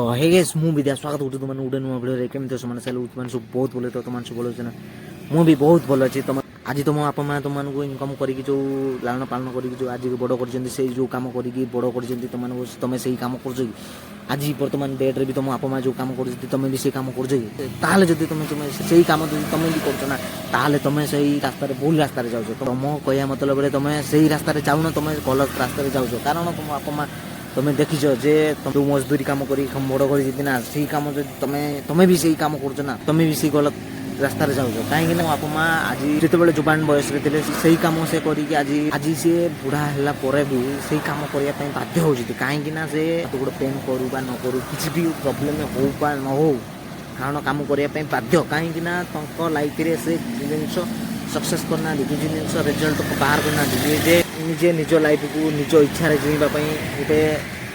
तो hey guys मु विद्या स्वागत होतो तुमन उडे नुवा भिडियो रे केमते समान सेल तुमन सब बहुत बोले तो तुमन सब बोलो छना मु भी बहुत भलो अछि तुम आज तुम आप मा तुमन को इनकम करी कि जो लालन पालन करी कि जो आज बड़ कर जंदी से जो काम करी कि बड़ कर जंदी तुमन को तमे सही काम करजो कि आज वर्तमान डेट रे भी तुम आप मा जो काम कर जंदी तमे भी सही काम करजो कि ताले जदी तुम सही काम जदी तमे भी करछ ना ताले तमे सही रास्ता रे भूल रास्ता रे जाउछो तुम कहया मतलब रे तमे सही रास्ता रे जाउनो तमे गलत रास्ता रे जाउछो कारण तुम आप मा तुम्हें देखीच जे तुम मजदूरी काम करी बड़ कर ना से कम तुम्हें भी सही काम कर ना तुम्हें भी सही गलत रास्ता रे जाओ कहीं बापा माँ आज जिते जुबान बयस से कम से करी आज सी बुढ़ा है भी से कम करने बाध्य हो कहीं से गोटे पेन करू बा न करू किसी भी प्रोब्लेम हो बा न हो कारण कम करने बाध्य कहीं लाइफ रे से जिन सक्सेस करना किसी जिन रिजल्ट बाहर करना निजे निज लाइफ को निज इच्छा जीवाई गोटे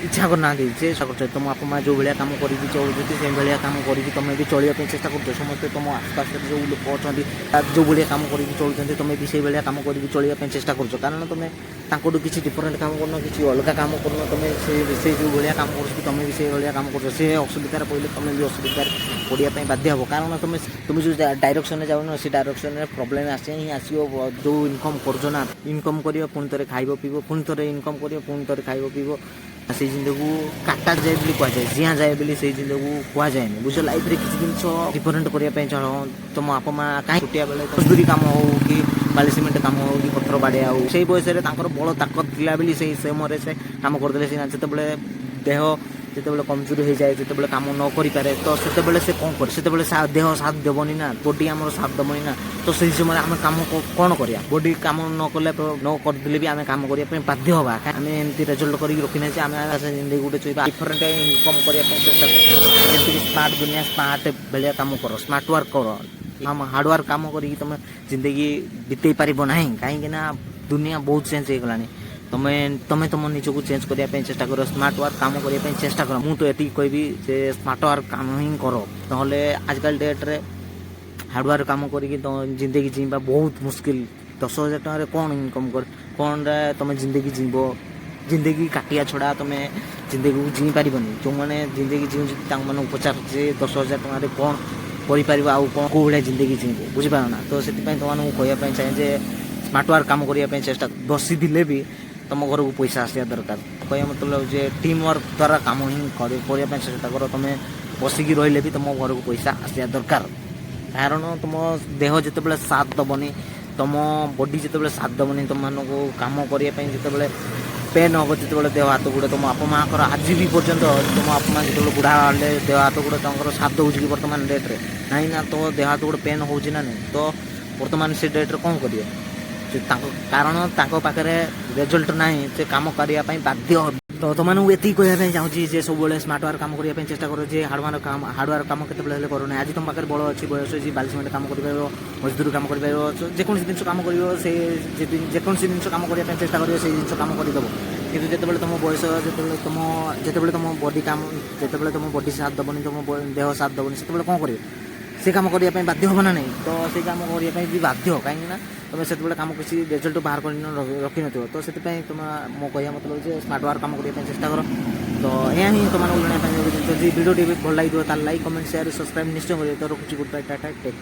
इच्छा करना से तुम आप माँ जो भाया कम करी चलुँच से भाया कम करी तुम्हें भी चलने चेष्टा कर समस्त तुम आसपास जो लोक अच्छा जो भाया कम कर चलुँच तुम्हें भी से भाया कम कर चलने चेष्टा कर कारण तुम्हें तांकोटू किसी डिफरेंट काम करना किसी अलग काम करना तुम्हें से जो भाया काम कर तुम्हें भी से भाया काम कर से असुविधार पड़े तुम्हें भी असुविधार पड़ापी बाध्य हे कारण तुम्हें जो डायरेक्शन में जाऊन से डायरेक्शन में प्रोब्लेम आसे ही आसो जो इनकम करना इनकम कर पुणी थे खाइब पीब पुणी थे इनकम कर पुणी थे खाइब पीब से जिन को काटा जाए कहुए जिया जाए से जिन को कहुए बुझ लाइफ रे किसी जिन डिफरेंट करने चल तुम आप माँ कहीं छुटिया बेले मजदूरी काम हो कि बाली सिमेंट काम हो कि पथर बाड़िया हो से बयस बड़ ताकत थिला बेली से समय से काम करदे से देह जिते कमजोरी हो जाए जिते काम न करें तो से कौन करे से देह साथ देवनी ना बॉडी आम साथ देवनी ना तो से समय आम कम कौन करा बॉडी कम न कले न करदे भी आम कम करने बाध्य हवा आम एमती रेजल्ट कर रखी आम जिंदगी गोटे चाहिए डिफरेंट इनकम करने चेष्टा कर स्मार्ट दुनिया स्मार्ट भाया कम कर स्मार्ट वर्क कर आम हार्डवर्क कम कर तुम जिंदगी बीते पार ना कहीं दुनिया बहुत चेंज हो गलानी तुम्हें तुम निज को चेंज करने चेष्टा कर स्मार्ट वर्क काम करने चेष्टा कर मुझे ये कहबी जे स्मार्ट वर्क काम ही कर ना आजकल डेट रे हार्डवर्क काम करी जिंदगी जीवा बहुत मुस्किल 10,000 टकर कौन इनकम कर कौन तुम जिंदगी जीव जिंदगी काटिया छड़ा तुम जिंदगी को जी पार जो मैंने जिंदगी जीवन पचार से 10,000 टकर कौन कर आउ कौन कौ भाया जिंदगी जीव बुझीपार ना तो से तुमको कहवाई चाहे स्मार्ट वर्क काम करने चेष्टा बसी दिले भी तुम घर को पैसा आसा दरकार कह मतलब जे टीम वर्क द्वारा काम ही करने चेष्टा कर तुम बसिकी रही भी तुम घर को पैसा आसा दरकार कारण तुम देह जिते साथ दबनी तुम बॉडी जिते साथ दबनी तुम मान को कम करने जिते पेन हम जिते देह हाथ गुड़े तुम आप माँ आज भी पर्यंत तुम आप माँ जो बुढ़ा हेल्ले देह हाथ गुड़े तुम साथ दौर कि बर्तमान डेट्रे ना ना तो देह हाथ गुड़े पेन हो नहीं तो बर्तमान से डेट्रे कौन करेंगे कारण पाखे रेजल्ट ना से कम करने बाध्य तो तुमको ये कहना चाहिए सब स्मार्ट वर्क काम करने चेष्टा कर हार्डवर्क काम के करना आज तुम पाखे बड़ अच्छी बयस अच्छी बाली सिमेंट काम कर मजदूरी काम कर जेको जिन काम कर जिन काम करने चेष्टा कर जिन काम करदेव कि जिते तुम बयस जिते तुम बॉडी काम जिते तुम बॉडी साथ दबनी तुम देह साथ दबनी से कौन कर से कम करने बाध्य हम ना नहीं तो से कम करने भी बाध्य कहीं तुम से कम किसी रिजल्ट बाहर कर रखी न तो से तुम मो कह मतलब स्मार्ट वर्क कम करने चेष्टा कर तो यह ही तुमको जन भिडियो भल लगे लाइक कमेंट शेयर सब्सक्राइब निश्चय करें तो रखुच्छी goodbye tata take care.